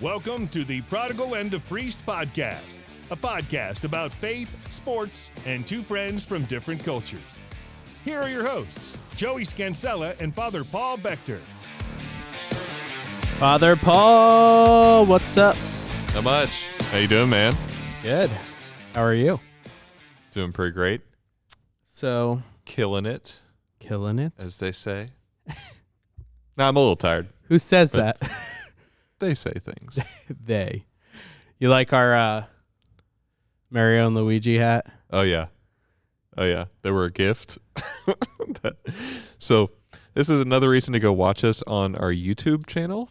Welcome to the Prodigal and the Priest podcast, a podcast about faith, sports, and two friends from different cultures. Here are your hosts, Joey Scansella and Father Paul Bechter. Father Paul, what's up? Not much. How you doing, man? Good. How are you? Doing pretty great. So, Killing it, as they say. Nah, I'm a little tired. Who says that? They say things. They. You like our Mario and Luigi hat? Oh, yeah. They were a gift. So this is another reason to go watch us on our YouTube channel.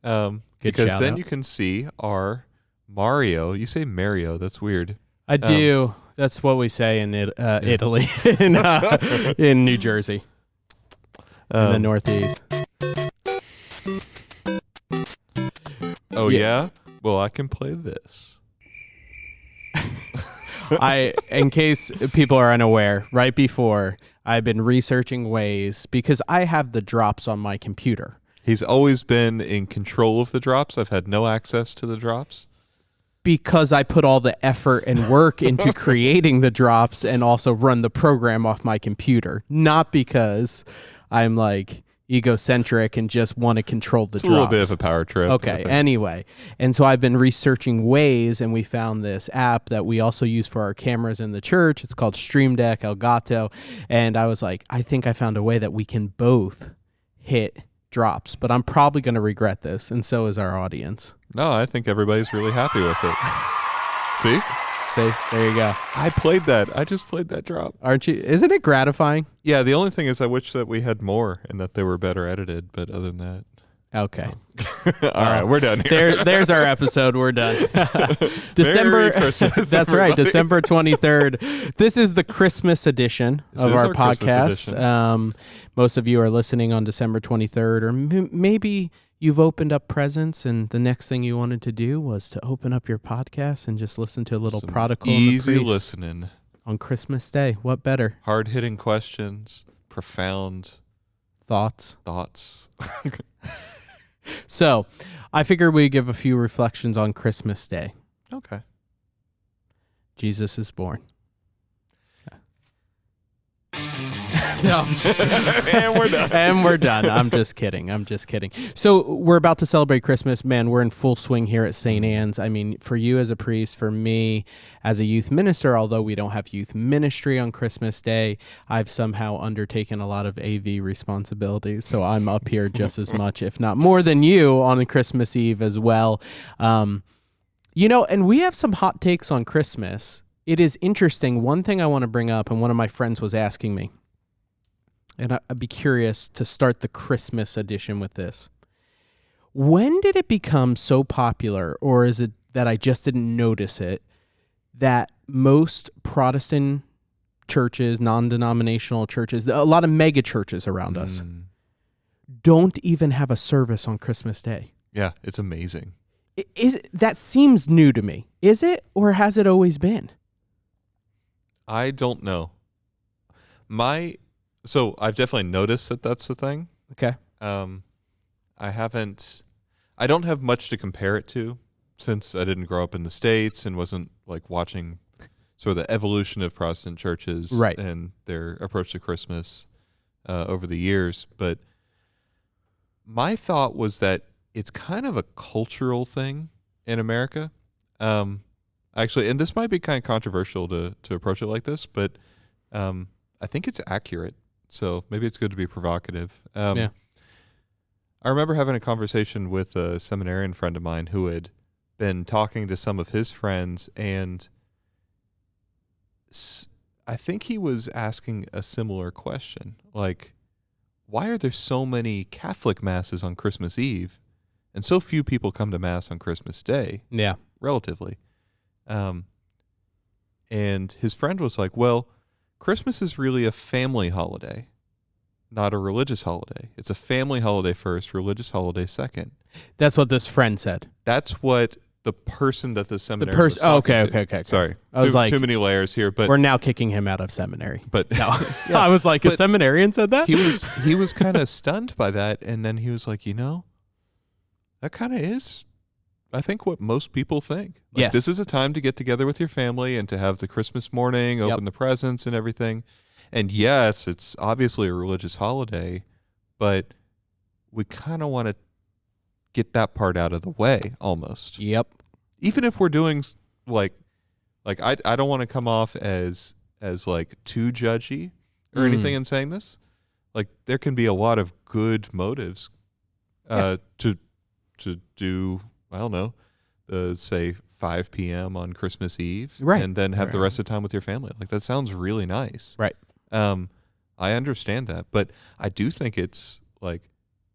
Because then you can see our Mario. You say Mario. That's weird. I do. That's what we say in Italy, in New Jersey, in the Northeast. Oh, yeah? Well, I can play this. In case people are unaware, right before, I've been researching ways, because I have the drops on my computer. He's always been in control of the drops. I've had no access to the drops. Because I put all the effort and work into creating the drops and also run the program off my computer. Not because I'm like egocentric and just want to control the drops. It's a little bit of a power trip. Okay, anyway. And so I've been researching ways, and we found this app that we also use for our cameras in the church. It's called Stream Deck Elgato. And I was like, I think I found a way that we can both hit drops, but I'm probably going to regret this, and so is our audience. No, I think everybody's really happy with it. See? See, there you go. I just played that drop. Aren't you? Isn't it gratifying? Yeah, the only thing is I wish that we had more and that they were better edited, but other than that. Okay. All right, we're done here. There's our episode. We're done. December. Merry Christmas, That's everybody. right. December 23rd. This is the Christmas edition of our podcast. Most of you are listening on December 23rd, or maybe you've opened up presents and the next thing you wanted to do was to open up your podcast and just listen to a little Prodigal and the Easy Priest listening. on Christmas Day. What better? Hard-hitting questions, profound Thoughts. So, I figured we'd give a few reflections on Christmas Day. Okay. Jesus is born. And we're done. I'm just kidding. So we're about to celebrate Christmas. Man, we're in full swing here at St. Anne's. I mean, for you as a priest, for me as a youth minister, although we don't have youth ministry on Christmas Day, I've somehow undertaken a lot of AV responsibilities. So I'm up here just as much, if not more than you, on Christmas Eve as well. And we have some hot takes on Christmas. It is interesting. One thing I want to bring up, and one of my friends was asking me, and I'd be curious to start the Christmas edition with this. When did it become so popular, or is it that I just didn't notice it, that most Protestant churches, non-denominational churches, a lot of mega churches around us, don't even have a service on Christmas Day? Yeah, it's amazing. That seems new to me. Is it, or has it always been? I don't know. So I've definitely noticed that that's the thing. Okay. I don't have much to compare it to, since I didn't grow up in the States and wasn't like watching sort of the evolution of Protestant churches and their approach to Christmas over the years. But my thought was that it's kind of a cultural thing in America. Actually, and this might be kind of controversial to approach it like this, but I think it's accurate. So maybe it's good to be provocative. Yeah. I remember having a conversation with a seminarian friend of mine who had been talking to some of his friends, and I think he was asking a similar question. Like, why are there so many Catholic masses on Christmas Eve and so few people come to Mass on Christmas Day? Yeah. Relatively. And his friend was like, well, Christmas is really a family holiday, not a religious holiday. It's a family holiday first, religious holiday second. That's what this friend said. That's what the person that the seminary was talking to. Okay. Sorry. I was like, too many layers here, but we're now kicking him out of seminary. But no. Yeah. I was like, a seminarian said that? He was kind of stunned by that, and then he was like, that kind of is I think what most people think. Yes. This is a time to get together with your family and to have the Christmas morning, open the presents and everything. And yes, it's obviously a religious holiday, but we kind of want to get that part out of the way almost. Yep. Even if we're doing like I don't want to come off as like too judgy or anything in saying this. Like there can be a lot of good motives to do, I don't know, say 5 p.m. on Christmas Eve, right, and then have the rest of the time with your family. Like that sounds really nice. Right. I understand that, but I do think it's like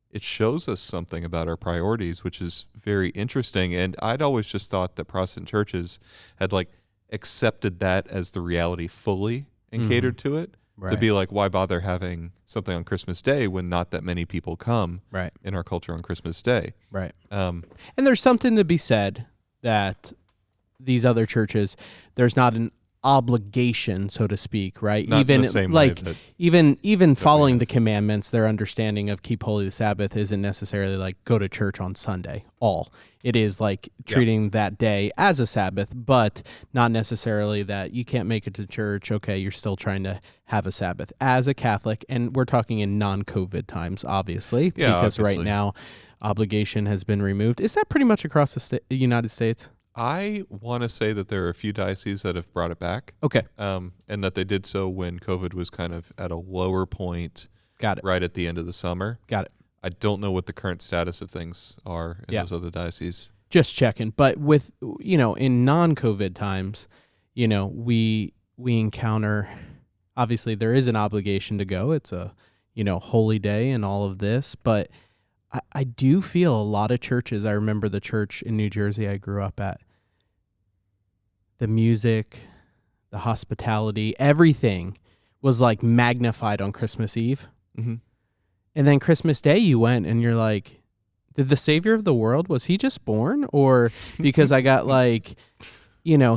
it shows us something about our priorities, which is very interesting. And I'd always just thought that Protestant churches had like accepted that as the reality fully and catered to it. Right. To be like, why bother having something on Christmas Day when not that many people come in our culture on Christmas Day? Right. And there's something to be said that these other churches, there's not an obligation, so to speak, right? Not even in the same like way even following the commandments, their understanding of keep holy the Sabbath isn't necessarily like go to church on Sunday. It is like treating that day as a Sabbath, but not necessarily that you can't make it to church. Okay, you're still trying to have a Sabbath as a Catholic, and we're talking in non-COVID times, obviously, because right now obligation has been removed. Is that pretty much across the United States? I want to say that there are a few dioceses that have brought it back. Okay. And that they did so when COVID was kind of at a lower point. Got it. Right at the end of the summer. Got it. I don't know what the current status of things are in those other dioceses. Just checking. But with, in non-COVID times, we encounter, obviously there is an obligation to go. It's a, holy day and all of this, but I do feel a lot of churches. I remember the church in New Jersey I grew up at. The music, the hospitality, everything was like magnified on Christmas Eve. Mm-hmm. And then Christmas Day you went and you're like, did the Savior of the world, was he just born? Or because I got like,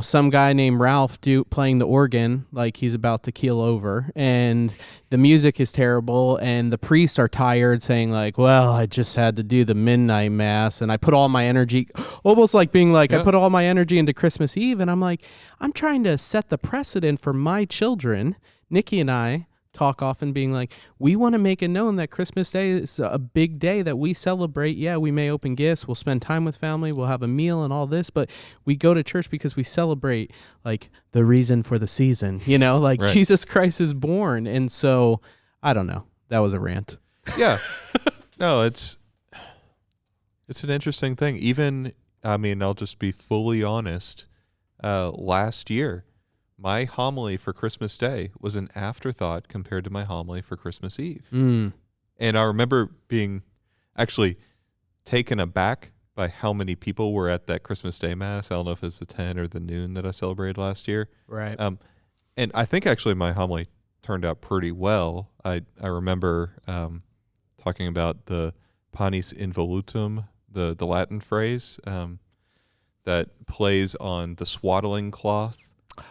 some guy named Ralph playing the organ like he's about to keel over, and the music is terrible, and the priests are tired saying like, well, I just had to do the midnight mass and I put all my energy, almost like being like, I put all my energy into Christmas Eve. And I'm like, I'm trying to set the precedent for my children. Nikki and I talk often being like, we want to make it known that Christmas Day is a big day that we celebrate. Yeah, we may open gifts, we'll spend time with family, we'll have a meal and all this, but we go to church because we celebrate like the reason for the season, like right. Jesus Christ is born. And so, I don't know. That was a rant. Yeah. No, it's an interesting thing. Even, I'll just be fully honest. Last year, my homily for Christmas Day was an afterthought compared to my homily for Christmas Eve. And I remember being actually taken aback by how many people were at that Christmas Day Mass. I don't know if it's the 10 or the noon that I celebrated last year. Right. And I think actually my homily turned out pretty well. I remember talking about the panis involutum, the Latin phrase that plays on the swaddling cloth.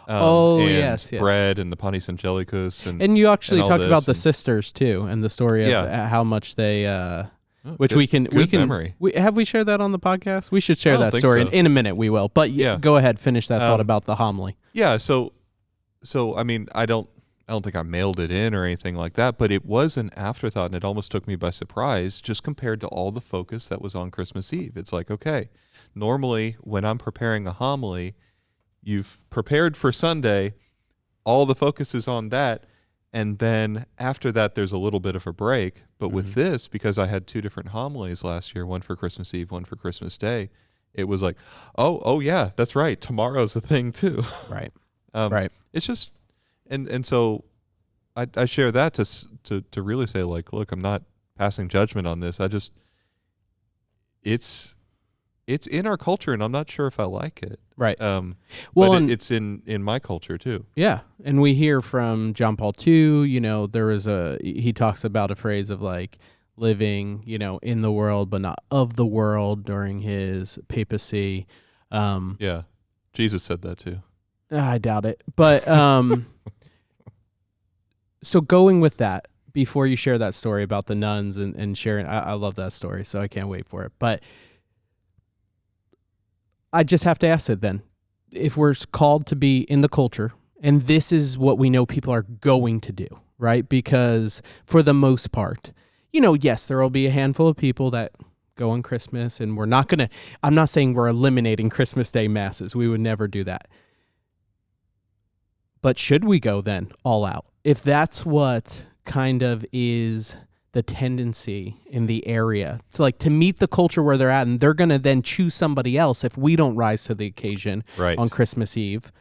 Yes. Bread and the panis angelicus, and you actually talked about the sisters too, and the story of how much they, which good, we can memory. Have we shared that on the podcast? We should share that story in a minute. We will, but go ahead, finish that thought about the homily. Yeah, so I don't think I mailed it in or anything like that, but it was an afterthought, and it almost took me by surprise, just compared to all the focus that was on Christmas Eve. It's like, okay, normally when I'm preparing a homily, you've prepared for Sunday, all the focus is on that, and then after that there's a little bit of a break. But with this, because I had two different homilies last year, one for Christmas Eve, one for Christmas Day, it was like, oh yeah, that's right, tomorrow's a thing too. Right. Right. It's just, and so I share that to really say like, look, I'm not passing judgment on this. It's in our culture, and I'm not sure if I like it. Right. But it's in my culture too. Yeah, and we hear from John Paul II. He talks about a phrase of like living, in the world but not of the world during his papacy. Yeah, Jesus said that too. I doubt it, but so going with that, before you share that story about the nuns and sharing, I love that story, so I can't wait for it, but. I just have to ask it then. If we're called to be in the culture, and this is what we know people are going to do, right? Because for the most part, yes, there will be a handful of people that go on Christmas, and I'm not saying we're eliminating Christmas Day masses. We would never do that. But should we go then all out? If that's what kind of is the tendency in the area, it's like to meet the culture where they're at, and they're going to then choose somebody else if we don't rise to the occasion on Christmas Eve.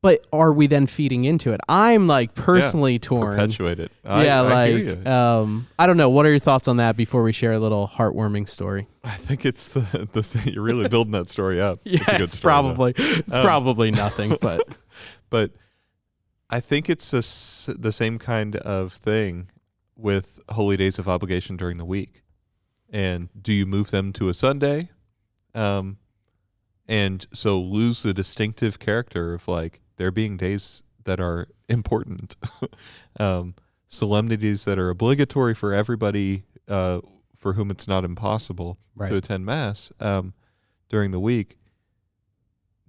But are we then feeding into it? I'm like personally torn. Perpetuate it. I hear you. I don't know. What are your thoughts on that before we share a little heartwarming story? I think it's the you're really building that story up. Yeah, it's a good story, it's probably nothing, but but I think it's the same kind of thing with holy days of obligation during the week. And do you move them to a Sunday? And so lose the distinctive character of like there being days that are important, solemnities that are obligatory for everybody for whom it's not impossible to attend Mass during the week.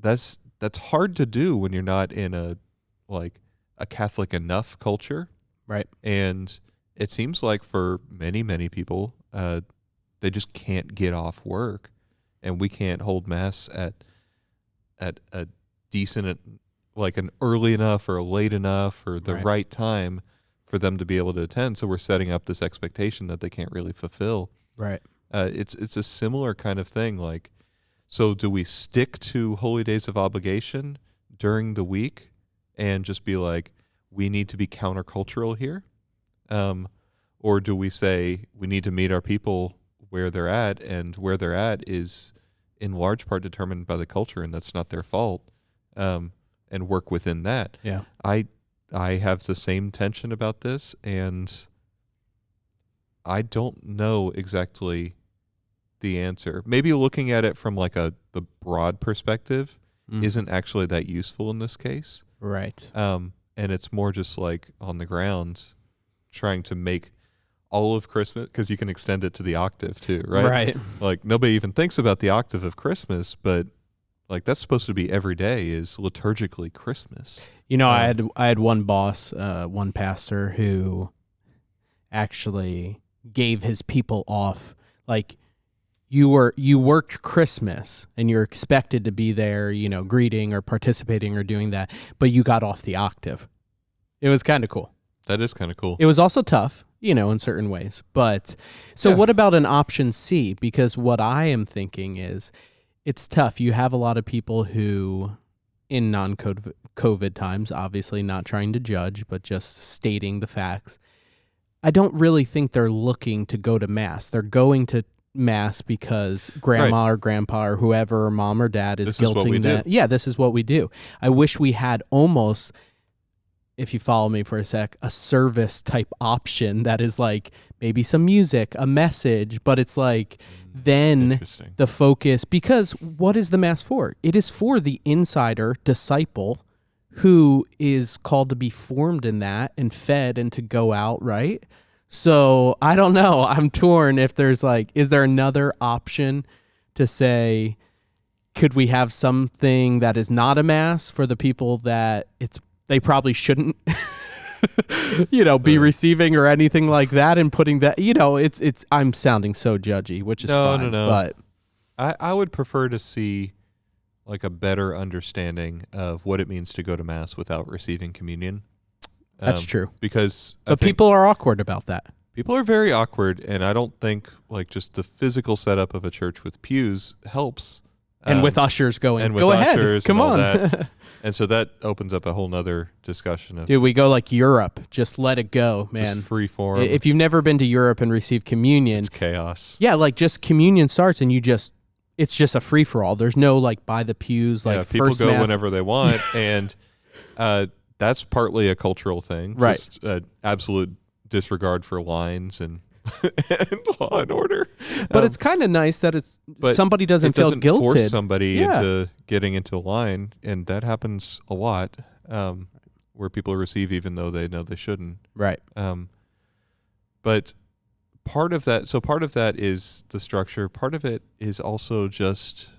That's hard to do when you're not in a Catholic enough culture. Right. And it seems like for many, many people, they just can't get off work, and we can't hold Mass at a decent, like an early enough or a late enough or the right time for them to be able to attend. So we're setting up this expectation that they can't really fulfill. Right. It's a similar kind of thing. Like, so do we stick to holy days of obligation during the week and just be like, we need to be countercultural here? Or do we say we need to meet our people where they're at, and where they're at is in large part determined by the culture, and that's not their fault, and work within that? Yeah. I have the same tension about this, and I don't know exactly the answer. Maybe looking at it from like the broad perspective isn't actually that useful in this case. Right. And it's more just like on the ground trying to make all of Christmas, because you can extend it to the octave too, right? Right. Like nobody even thinks about the octave of Christmas, but like that's supposed to be every day is liturgically Christmas. I had one boss, one pastor who actually gave his people off. Like you worked Christmas and you're expected to be there, greeting or participating or doing that, but you got off the octave. It was kind of cool. That is kind of cool. It was also tough, in certain ways. But so what about an option C? Because what I am thinking is it's tough. You have a lot of people who in non-COVID times, obviously not trying to judge, but just stating the facts. I don't really think they're looking to go to Mass. They're going to Mass because grandma or grandpa or whoever, or mom or dad is guilting them. Yeah, this is what we do. I wish we had almost, if you follow me for a sec, a service type option that is like maybe some music, a message, but it's like then the focus, because what is the Mass for? It is for the insider disciple who is called to be formed in that and fed and to go out, right? So I don't know. I'm torn if there's is there another option to say, could we have something that is not a Mass for the people that they probably shouldn't, be receiving or anything like that, and putting that, it's I'm sounding so judgy, which is fine. No. But I would prefer to see like a better understanding of what it means to go to Mass without receiving communion. That's true. Because people are awkward about that. People are very awkward, and I don't think like just the physical setup of a church with pews helps. And with ushers going, go ahead, come on. And so that opens up a whole nother discussion of, dude, we go like Europe, just let it go, man. Just free form. If you've never been to Europe and received communion, it's chaos. Yeah, like just communion starts and it's just a free for all. There's no like by the pews, like people first go Mass. whenever they want, and that's partly a cultural thing, right? Just absolute disregard for lines and law and order. But it's kind of nice that somebody doesn't feel guilted. Force somebody into getting into a line, and that happens a lot, where people receive even though they know they shouldn't. Right. But part of that is the structure. Part of it is also just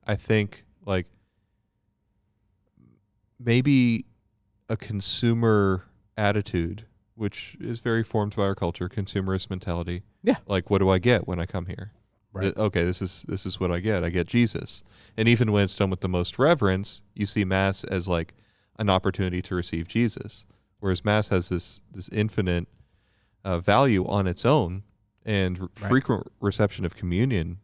I think like maybe a consumer attitude, which is very formed by our culture, consumerist mentality. Yeah. Like, what do I get when I come here? Right. Okay, this is what I get. I get Jesus. And even when it's done with the most reverence, you see Mass as like an opportunity to receive Jesus. Whereas Mass has this infinite value on its own, and frequent reception of communion.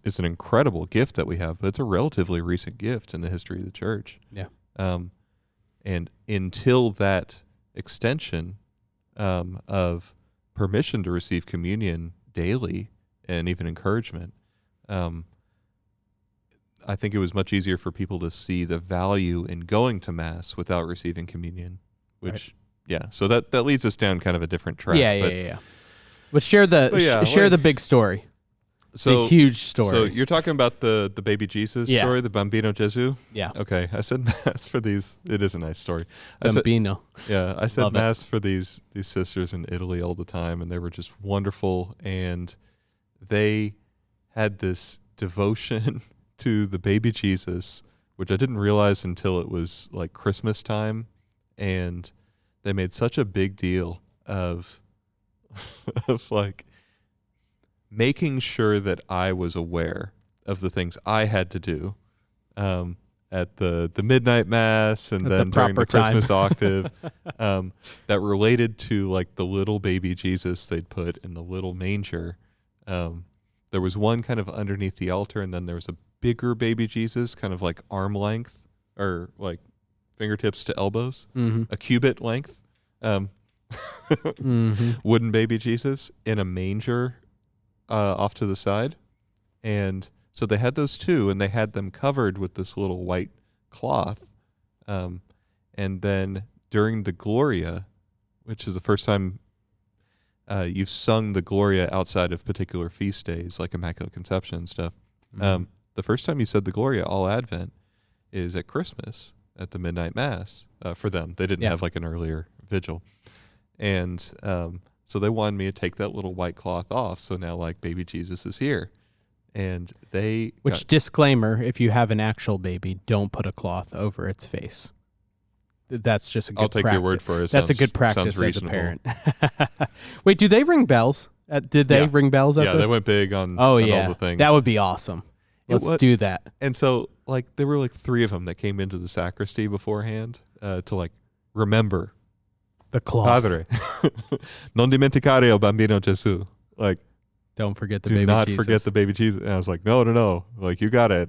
It's an incredible gift that we have, but it's a relatively recent gift in the history of the church. Yeah. And until that extension of permission to receive communion daily and even encouragement, I think it was much easier for people to see the value in going to Mass without receiving communion, which, so that leads us down kind of a different track. Yeah. But share the big story. The huge story. So you're talking about the baby Jesus story, the Bambino Gesù? Yeah. Okay. I said Mass for these. It is a nice story. Bambino. I said Mass for these sisters in Italy all the time, and they were just wonderful. And they had this devotion to the baby Jesus, which I didn't realize until it was like Christmas time. And they made such a big deal of like making sure that I was aware of the things I had to do at the midnight Mass and then during the Christmas octave that related to like the little baby Jesus they'd put in the little manger. There was one kind of underneath the altar, and then there was a bigger baby Jesus, kind of like arm length or like fingertips to elbows, a cubit length, wooden baby Jesus in a manger off to the side. And so they had those two, and they had them covered with this little white cloth. And then during the Gloria, which is the first time you've sung the Gloria outside of particular feast days, like Immaculate Conception and stuff, the first time you said the Gloria all Advent is at Christmas at the midnight Mass for them. They didn't have like an earlier vigil. And so they wanted me to take that little white cloth off. So now like baby Jesus is here. And disclaimer, if you have an actual baby, don't put a cloth over its face. That's just a good practice. I'll take your word for it. That's a good practice as a parent. Wait, do they ring bells? Did they ring bells at this? Yeah, they went big on all the things. That would be awesome. Let's do that. And so like there were like 3 of them that came into the sacristy beforehand to like remember the cloth. Padre, non dimenticare il bambino Gesù. Like, don't forget the baby Jesus. Do not forget the baby Jesus. And I was like, no. Like, you got it.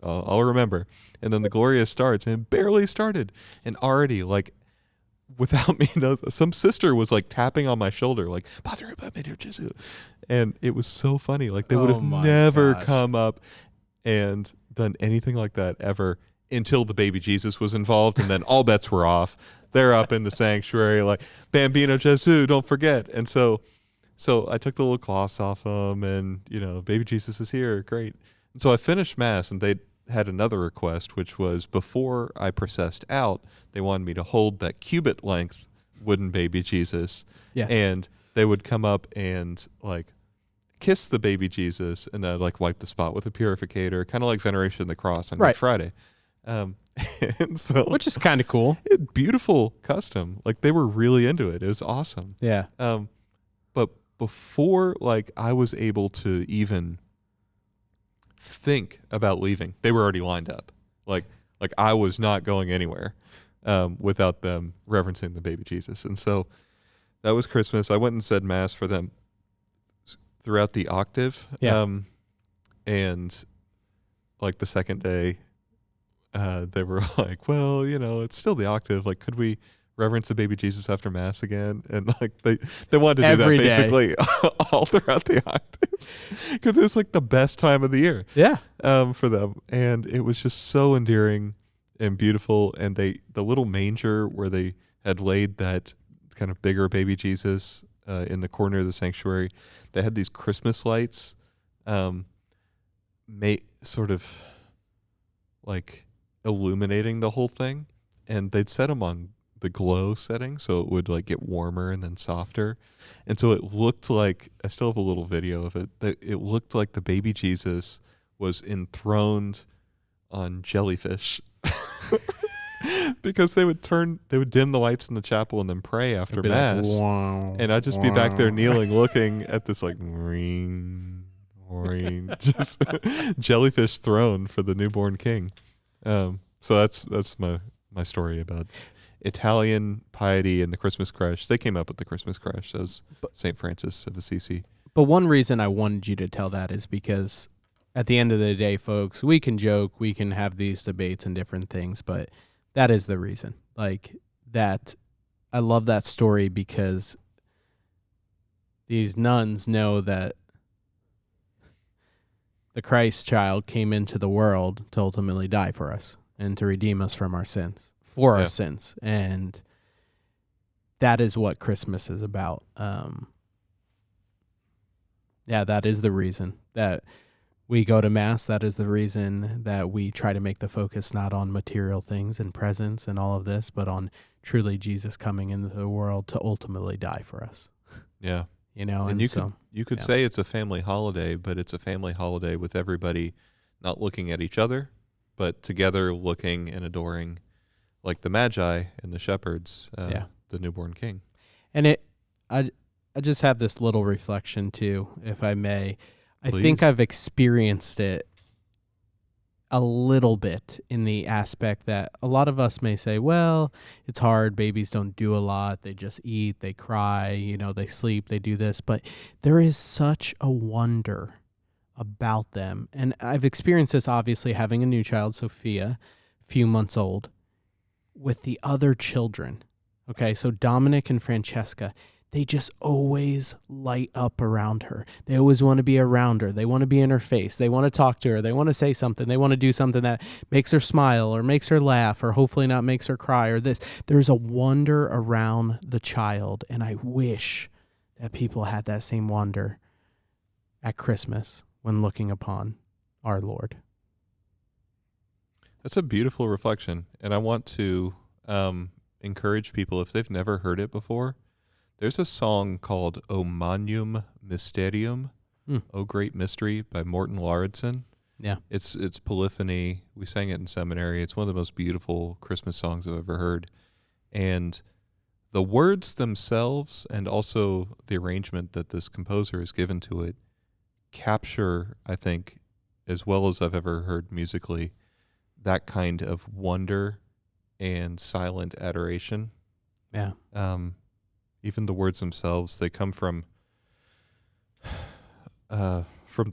I'll remember. And then the Gloria starts, and it barely started. And already, like, without me, some sister was like tapping on my shoulder, like, Padre Bambino Gesù. And it was so funny. Like, they would have never come up and done anything like that ever until the baby Jesus was involved. And then all bets were off. They're up in the sanctuary, like, Bambino Gesù, don't forget. And so I took the little cloths off them, and, baby Jesus is here. Great. And so I finished Mass, and they had another request, which was before I processed out, they wanted me to hold that cubit length wooden baby Jesus. Yes. And they would come up and, like, kiss the baby Jesus, and then, like, wipe the spot with a purificator, kind of like Veneration of the Cross on Good Friday. And so, which is kind of cool. Beautiful custom. Like, they were really into it. It was awesome. Yeah. But before, like, I was able to even think about leaving, they were already lined up. Like I was not going anywhere without them reverencing the baby Jesus. And so that was Christmas. I went and said Mass for them throughout the octave. And like the second day, they were like, well, it's still the octave. Like, could we reverence the baby Jesus after Mass again? And like they wanted to do that basically all throughout the octave, because it was like the best time of the year. Yeah. For them. And it was just so endearing and beautiful. And the little manger where they had laid that kind of bigger baby Jesus in the corner of the sanctuary, they had these Christmas lights sort of like illuminating the whole thing, and they'd set them on the glow setting so it would like get warmer and then softer. And so it looked like, I still have a little video of it, that it looked like the baby Jesus was enthroned on jellyfish. Because they would dim the lights in the chapel and then pray after mass. Like, wow, and I'd just be back there kneeling, looking at this like ring, just jellyfish throne for the newborn king. So that's my story about Italian piety and the Christmas crush. They came up with the Christmas crush as St. Francis of Assisi. But one reason I wanted you to tell that is because at the end of the day, folks, we can joke, we can have these debates and different things, but that is the reason. Like that, I love that story because these nuns know that the Christ child came into the world to ultimately die for us and to redeem us from our sins, our sins. And that is what Christmas is about. That is the reason that we go to Mass. That is the reason that we try to make the focus not on material things and presents and all of this, but on truly Jesus coming into the world to ultimately die for us. Yeah. And you could say it's a family holiday, but it's a family holiday with everybody not looking at each other, but together looking and adoring, like the Magi and the shepherds, the newborn king. And I just have this little reflection too, if I may. Please. I think I've experienced it a little bit in the aspect that a lot of us may say, well, it's hard. Babies don't do a lot. They just eat, they cry, they sleep, they do this. But there is such a wonder about them. And I've experienced this, obviously, having a new child, Sophia, a few months old, with the other children. Okay, so Dominic and Francesca, they just always light up around her. They always want to be around her. They want to be in her face. They want to talk to her. They want to say something. They want to do something that makes her smile or makes her laugh or hopefully not makes her cry or this. There's a wonder around the child, and I wish that people had that same wonder at Christmas when looking upon our Lord. That's a beautiful reflection, and I want to encourage people, if they've never heard it before, there's a song called O Magnum Mysterium, O Great Mystery, by Morton Lauridsen. Yeah. It's polyphony. We sang it in seminary. It's one of the most beautiful Christmas songs I've ever heard. And the words themselves and also the arrangement that this composer has given to it capture, I think, as well as I've ever heard musically, that kind of wonder and silent adoration. Yeah. Even the words themselves, they come from the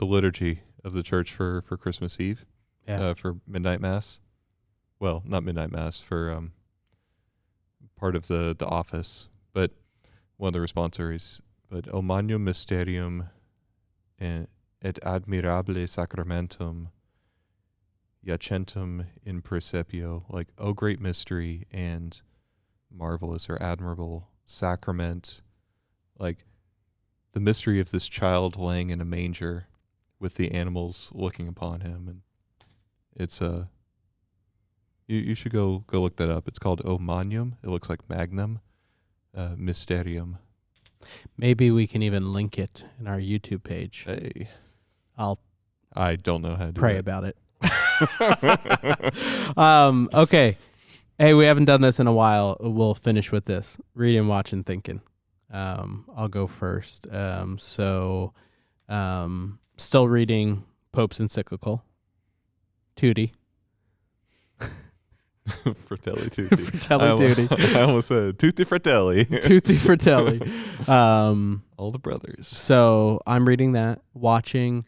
liturgy of the church for Christmas Eve, for midnight mass. Well, not midnight mass, for part of the office, but one of the responsories. But O Magnum Mysterium et admirabile sacramentum jacentem in percepio, like O great mystery and marvelous or admirable sacrament, like the mystery of this child laying in a manger with the animals looking upon him. And it's you should go look that up. It's called O Magnum. It looks like Magnum Mysterium. Maybe we can even link it in our YouTube page. Hey, I don't know how to pray about it. Okay. Hey, we haven't done this in a while. We'll finish with this. Reading, watching, thinking. I'll go first. Still reading Pope's encyclical. Tutti. Fratelli Tutti. Fratelli Tutti. I almost said Tutti Fratelli. Tutti Fratelli. All the brothers. So I'm reading that, watching.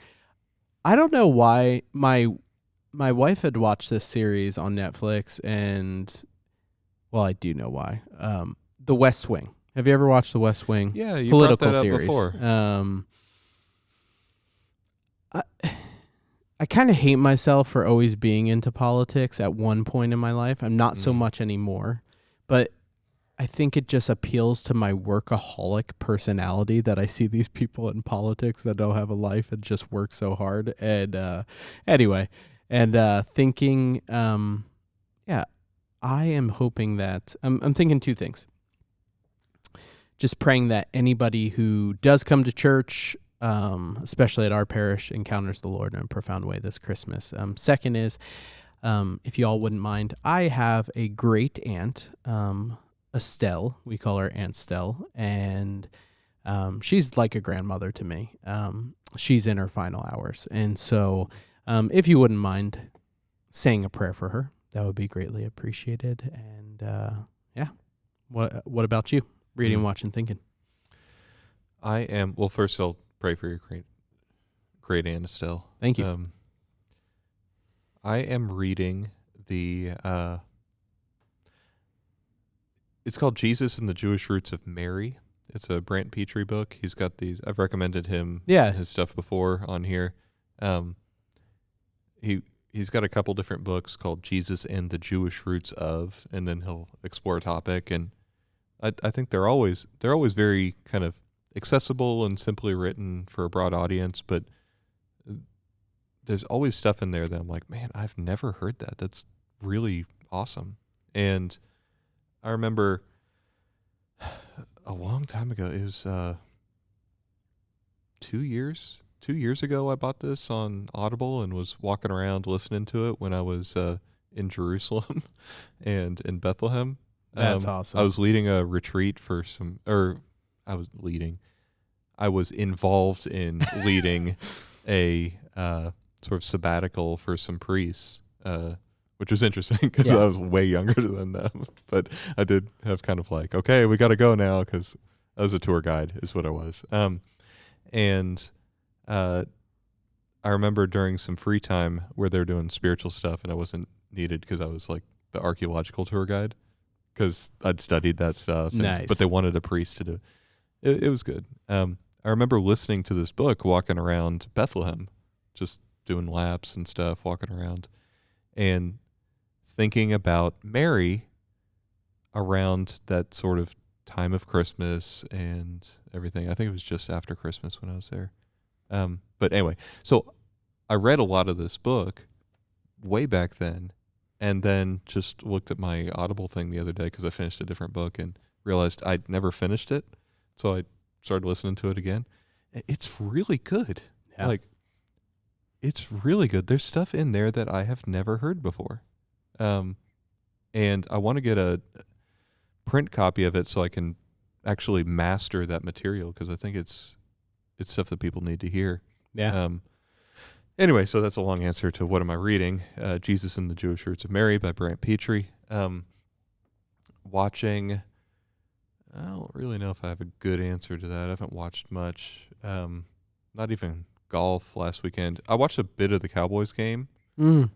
I don't know why my wife had watched this series on Netflix, and I do know why. The West Wing. Have you ever watched The West Wing? Yeah, you political brought that series. up before. I kind of hate myself for always being into politics at one point in my life. I'm not so much anymore, but I think it just appeals to my workaholic personality that I see these people in politics that don't have a life and just work so hard. And anyway, thinking, I am hoping that I'm thinking two things. Just praying that anybody who does come to church, especially at our parish, encounters the Lord in a profound way this Christmas. Second is if you all wouldn't mind, I have a great aunt, Estelle. We call her Aunt Stell, and she's like a grandmother to me. She's in her final hours, and so if you wouldn't mind saying a prayer for her, that would be greatly appreciated. And yeah, what about you? Reading, watching, thinking. I am. Well, first I'll pray for your great Aunt Estelle. Thank you. I am reading the. It's called Jesus and the Jewish Roots of Mary. It's a Brant Petrie book. He's got these. I've recommended him his stuff before on here. He's got a couple different books called Jesus and the Jewish Roots of, and then he'll explore a topic. And I think they're always very kind of accessible and simply written for a broad audience, but there's always stuff in there that I'm like, man, I've never heard that. That's really awesome. And I remember a long time ago, it was 2 years ago, I bought this on Audible and was walking around listening to it when I was in Jerusalem and in Bethlehem. That's awesome. I was leading a retreat I was involved in leading a sort of sabbatical for some priests, which was interesting because I was way younger than them. But I did have kind of like, okay, we got to go now, because I was a tour guide is what I was. And I remember during some free time where they were doing spiritual stuff and I wasn't needed because I was like the archaeological tour guide, because I'd studied that stuff. Nice. But they wanted a priest to do it. It was good. I remember listening to this book, walking around Bethlehem, just doing laps and stuff, walking around, and thinking about Mary around that sort of time of Christmas and everything. I think it was just after Christmas when I was there. But anyway, so I read a lot of this book way back then, and then just looked at my Audible thing the other day because I finished a different book and realized I'd never finished it. So I started listening to it again. It's really good. Yeah. Like, it's really good. There's stuff in there that I have never heard before. And I want to get a print copy of it so I can actually master that material, because I think it's stuff that people need to hear. Yeah. Anyway, so that's a long answer to what am I reading. Jesus and the Jewish Roots of Mary by Brant Petrie. Watching, I don't really know if I have a good answer to that. I haven't watched much. Not even golf last weekend. I watched a bit of the Cowboys game, and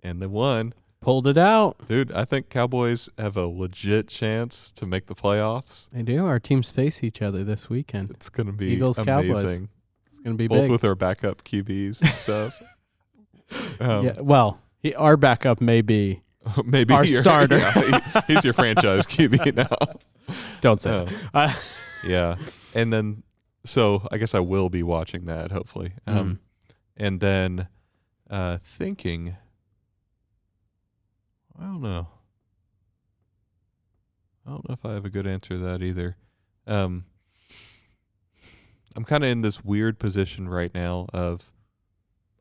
they won. Pulled it out. Dude, I think Cowboys have a legit chance to make the playoffs. They do. Our teams face each other this weekend. It's going to be Eagles, amazing. Cowboys. It's going to be both big. with our backup QBs and stuff. Yeah, well, our backup may be maybe our starter. Yeah, he's your franchise QB now. Don't say that. Yeah. And then, so I guess I will be watching that, hopefully. And then thinking, I don't know if I have a good answer to that either. I'm kind of in this weird position right now of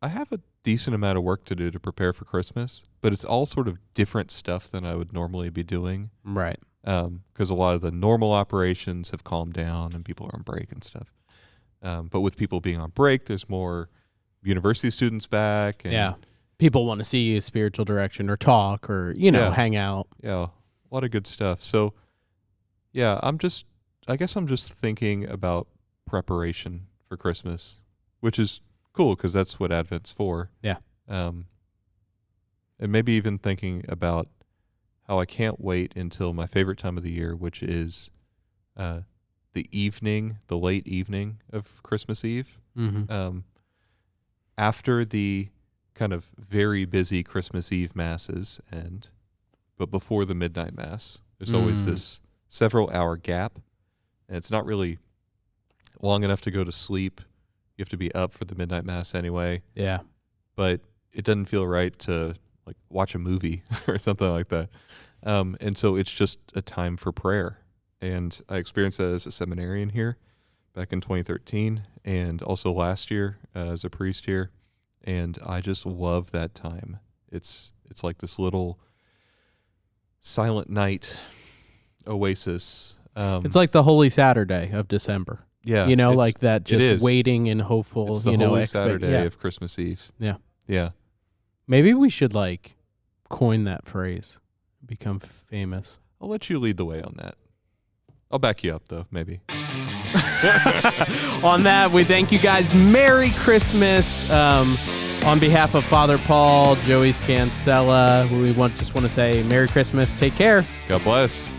I have a decent amount of work to do to prepare for Christmas, but it's all sort of different stuff than I would normally be doing. Right. Because a lot of the normal operations have calmed down and people are on break and stuff. But with people being on break, there's more university students back. And people want to see you spiritual direction or talk or, hang out. Yeah, a lot of good stuff. So, yeah, I guess I'm just thinking about preparation for Christmas, which is cool because that's what Advent's for. Yeah. And maybe even thinking about how I can't wait until my favorite time of the year, which is the late evening of Christmas Eve. Mm-hmm. After the kind of very busy Christmas Eve masses but before the midnight mass, there's always this several hour gap, and it's not really long enough to go to sleep. You have to be up for the midnight mass anyway. Yeah. But it doesn't feel right to like watch a movie or something like that. And so it's just a time for prayer. And I experienced that as a seminarian here back in 2013 and also last year as a priest here. And I just love that time. It's like this little silent night oasis. It's like the Holy Saturday of December. Yeah. Like that, just waiting and hopeful, it's the Holy Saturday of Christmas Eve. Yeah. Yeah. Maybe we should coin that phrase, become famous. I'll let you lead the way on that. I'll back you up, though, maybe. On that, we thank you guys. Merry Christmas. On behalf of Father Paul, Joey Scansella, we just want to say Merry Christmas. Take care. God bless.